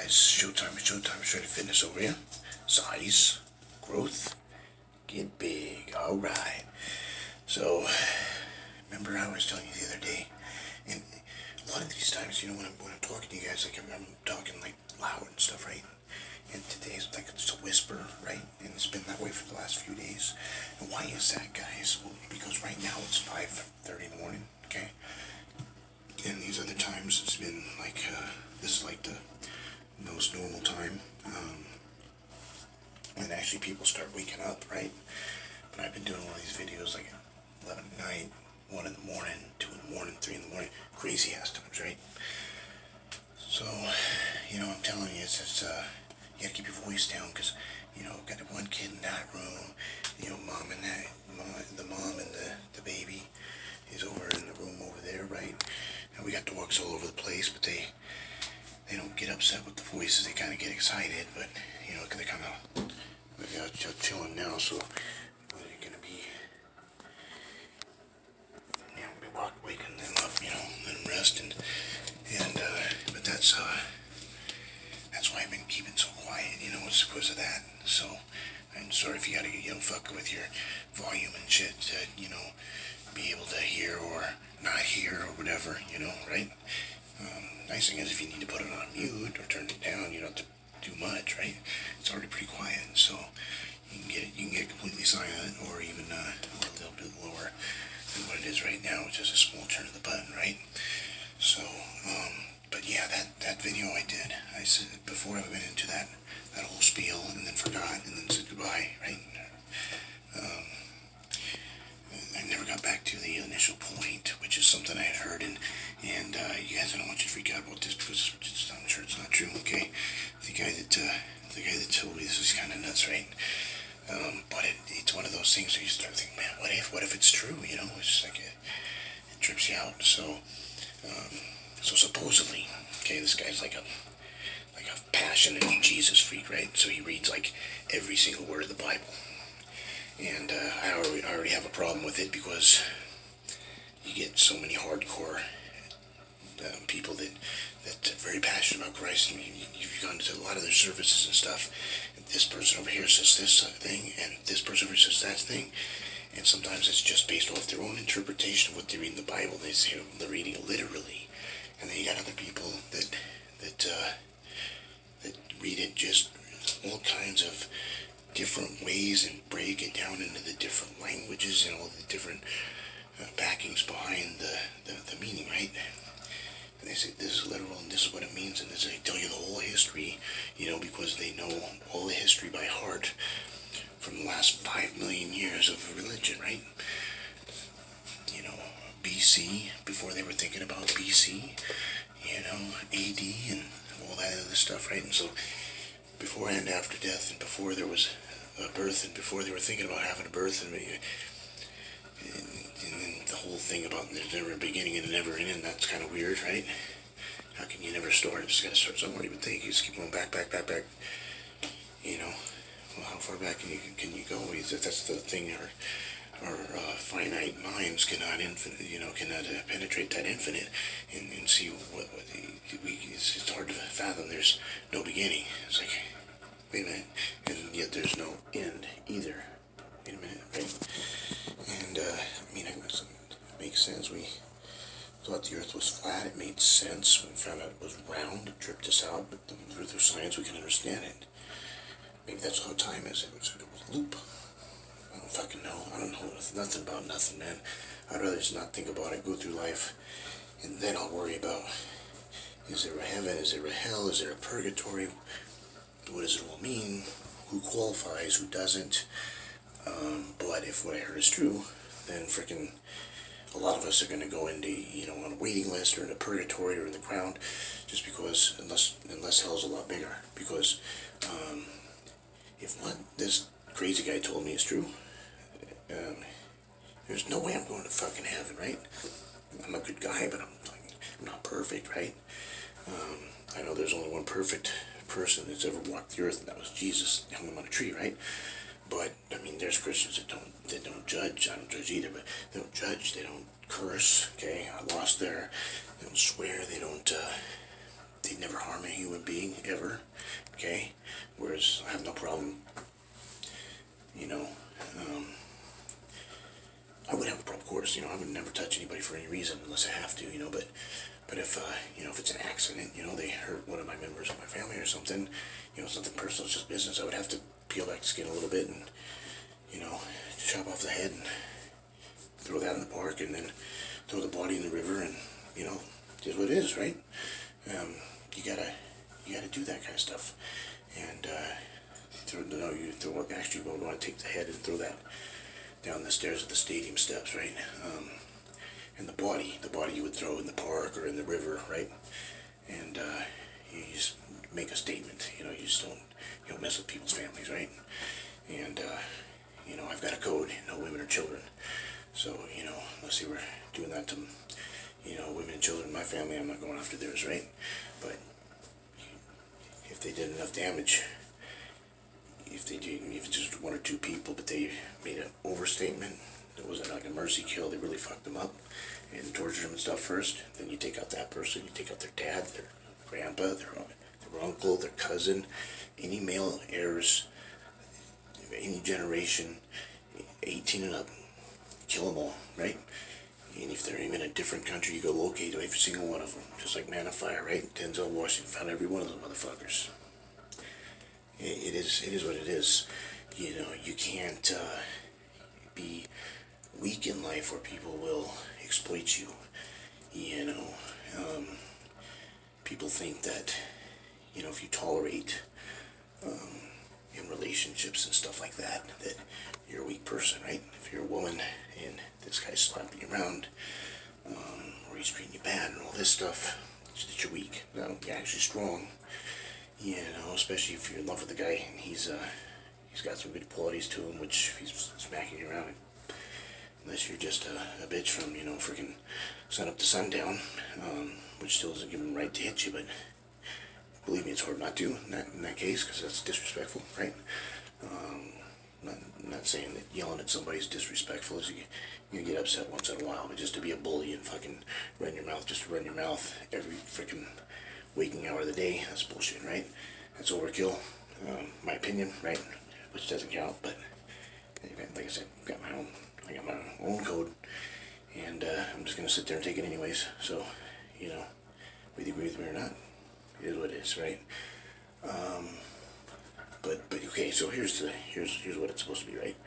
guys, Showtime is Showtime. Straight fitness over here. Size, growth, get big. Alright. So, remember I was telling you the other day, and a lot of these times, when I'm talking to you guys, like I'm talking like loud and stuff, right? And today's like it's a whisper, right? And it's been that way for the last few days. And why is that, guys? Well, because right now it's 5:30 in the morning, okay? And these other times it's been like, this is like the most normal time. And actually people start waking up, right? But I've been doing one of these videos like 11 at night, 1 in the morning, 2 in the morning, 3 in the morning, crazy ass times, right? So, I'm telling you, it's you gotta keep your voice down, because, got one kid in that room, the mom and the baby is over in the room over there, right? And we got dogs all over the place, but they don't get upset with the voices. They kind of get excited, but they're kind of chilling now. So they're gonna be, waking them up, let them rest, and but that's why I've been keeping so quiet. It's because of that. So I'm sorry if you gotta fuck with your volume and shit to be able to hear or not hear or whatever, right? Nice thing is, if you need to put it on mute or turn it down, you don't have to do much, right? It's already pretty quiet, so you can get completely silent, or even a little bit lower than what it is right now, which is a small turn of the button, right? So, but yeah, that video I did, I said before I went into that whole spiel, and then forgot, and then said goodbye, right? I never got back to the initial point, which is something I had heard, and you guys, I don't want you to freak out about this, because I'm sure it's not true, okay? The guy that told me this is kind of nuts, right? But it's one of those things where you start thinking, man, what if it's true? It's just like it trips you out. So supposedly, okay, this guy's like a passionate Jesus freak, right? So he reads like every single word of the Bible. And I already have a problem with it, because you get so many hardcore people that are very passionate about Christ. I mean, you've gone to a lot of their services and stuff, and this person over here says this thing, and this person over here says that thing, and sometimes it's just based off their own interpretation of what they read in the Bible. They say they're reading it literally, and then you got other people that read it just all kinds of different ways, and break it down into the different languages and all the different backings behind the meaning, right? And they say this is literal and this is what it means, and they tell you the whole history, because they know all the history by heart from the last 5 million years of religion, right? BC, before they were thinking about BC, AD and all that other stuff, right? And so before and after death, and before there was a birth, and before they were thinking about having a birth, and then the whole thing about there's never a beginning and a never an end, that's kind of weird, right? How can you never start? You just got to start somewhere. You would think you just keep going back. Well, how far back can you go? That's the thing. Our finite minds cannot penetrate that infinite and see what it's hard to fathom. There's no beginning. It's like, wait a minute, and yet there's no end either. Wait a minute, right? And it makes sense. We thought the Earth was flat. It made sense. We found out it was round. It tripped us out, but through science we can understand it. Maybe that's how time is. It was a loop. I don't fucking know. I don't know nothing about nothing, man. I'd rather just not think about it, go through life, and then I'll worry about, is there a heaven, is there a hell, is there a purgatory, what does it all mean, who qualifies, who doesn't. But if what I heard is true, then freaking a lot of us are going to go into, on a waiting list, or in a purgatory, or in the ground, just because, unless hell's a lot bigger. Because if what this crazy guy told me is true, there's no way I'm going to fucking heaven, right? I'm a good guy, but I'm not perfect, right? I know there's only one perfect person that's ever walked the earth, and that was Jesus. Hung him on a tree, right? But there's Christians that don't judge. I don't judge either, but they don't judge. They don't curse. Okay, I lost there. They don't swear. They never harm a human being ever. unless I have to, but if, if it's an accident, they hurt one of my members of my family or something, something personal, it's just business, I would have to peel back the skin a little bit and, chop off the head and throw that in the park and then throw the body in the river and, it is what it is, right? You gotta do that kind of stuff. And, actually you would want to take the head and throw that down the stairs of the stadium steps, right? And the body you would throw in the park or in the river, right? And you just make a statement, you just don't mess with people's families, right? And I've got a code, no women or children. So, unless they were doing that to, women and children in my family, I'm not going after theirs, right? But if they did enough damage, if it's just one or two people, but they made an overstatement, it wasn't like a mercy kill, they really fucked them up and tortured them and stuff first, then you take out that person, you take out their dad, their grandpa, their uncle, their cousin, any male heirs, any generation, 18 and up, kill them all, right? And if they're even in a different country, you go locate every single one of them, just like Man of Fire, right? Denzel Washington found every one of those motherfuckers. It is what it is. You can't be weak in life where people will exploit you. People think that, if you tolerate in relationships and stuff like that, that you're a weak person, right? If you're a woman and this guy's slapping you around, or he's treating you bad and all this stuff, it's that you're weak. No, you're actually strong. Especially if you're in love with the guy and he's got some good qualities to him, which if he's smacking you around, unless you're just a bitch from, freaking sun up to sundown, which still doesn't give him the right to hit you, but believe me, it's hard not to in that case, because that's disrespectful, right? Not saying that yelling at somebody is disrespectful, is you get upset once in a while, but just to be a bully and fucking run your mouth, just to run your mouth every freaking waking hour of the day, that's bullshit, right? That's overkill, my opinion, right? Which doesn't count, but like I said, I got my own code, and I'm just gonna sit there and take it anyways. So, whether you agree with me or not, it is what it is, right? But okay, so here's what it's supposed to be, right?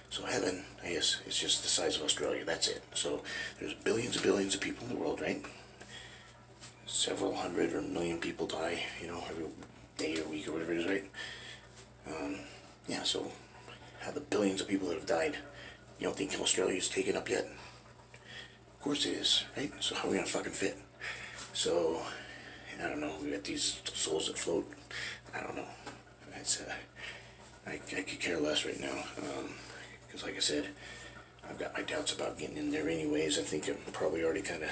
So heaven, I guess, is just the size of Australia. That's it. So there's billions and billions of people in the world, right? Several hundred or million people die, every day or week or whatever it is, right? Yeah. So how the billions of people that have died, you don't think Australia's taken up yet? Of course it is, right? So how are we gonna fucking fit? So I don't know. We got these souls that float. I don't know. It's I could care less right now, because like I said, I've got my doubts about getting in there anyways. I think I'm probably already kind of,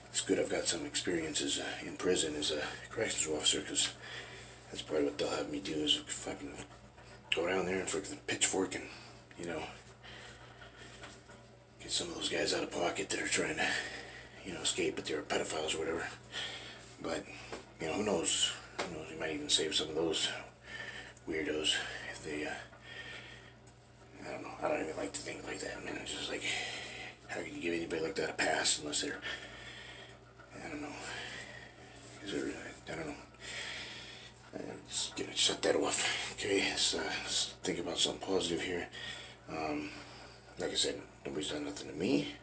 it's good I've got some experiences in prison as a corrections officer, because that's probably what they'll have me do, is fucking go down there and freaking pitchfork and, get some of those guys out of pocket that are trying to, escape, but they're pedophiles or whatever. But, who knows? You might even save some of those weirdos if they, I don't know, I don't even like to think like that, man. It's just like, how can you give anybody like that a pass unless they're, I don't know, I don't know. Let's shut that off, okay? Let's think about something positive here. Like I said, nobody's done nothing to me.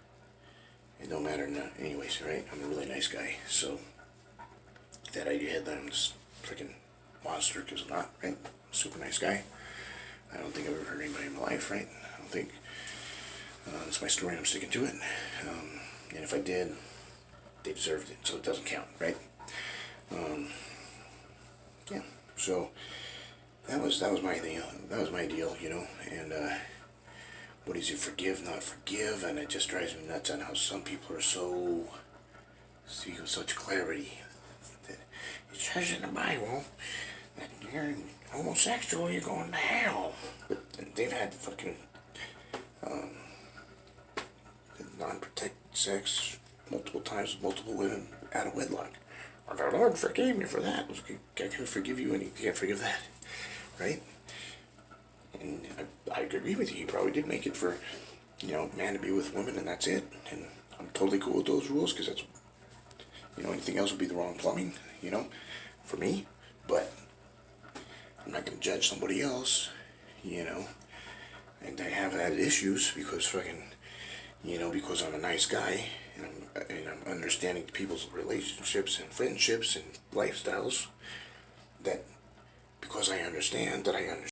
It don't matter anyways, right? I'm a really nice guy, so get that out of your head that I'm just freaking monster, because I'm not, right? Super nice guy. I don't think I've ever hurt anybody in my life, right? I don't think. That's my story, I'm sticking to it. And if I did, they deserved it, so it doesn't count, right? Yeah, so that was my deal. That was my deal, and what is it, forgive, not forgive, and it just drives me nuts on how some people are so speak with such clarity. That it says in the Bible that you're homosexual, you're going to hell. But they've had fucking non-protected sex multiple times with multiple women out of wedlock. Well, the Lord forgave me for that. I can forgive you, and you can't forgive that, right? And I agree with you. He probably did make it for, man to be with women, and that's it. And I'm totally cool with those rules because that's, anything else would be the wrong plumbing, for me. But I'm not gonna judge somebody else, you know. And I have had issues because fucking, because I'm a nice guy and I'm understanding people's relationships and friendships and lifestyles. That because I understand that I understand.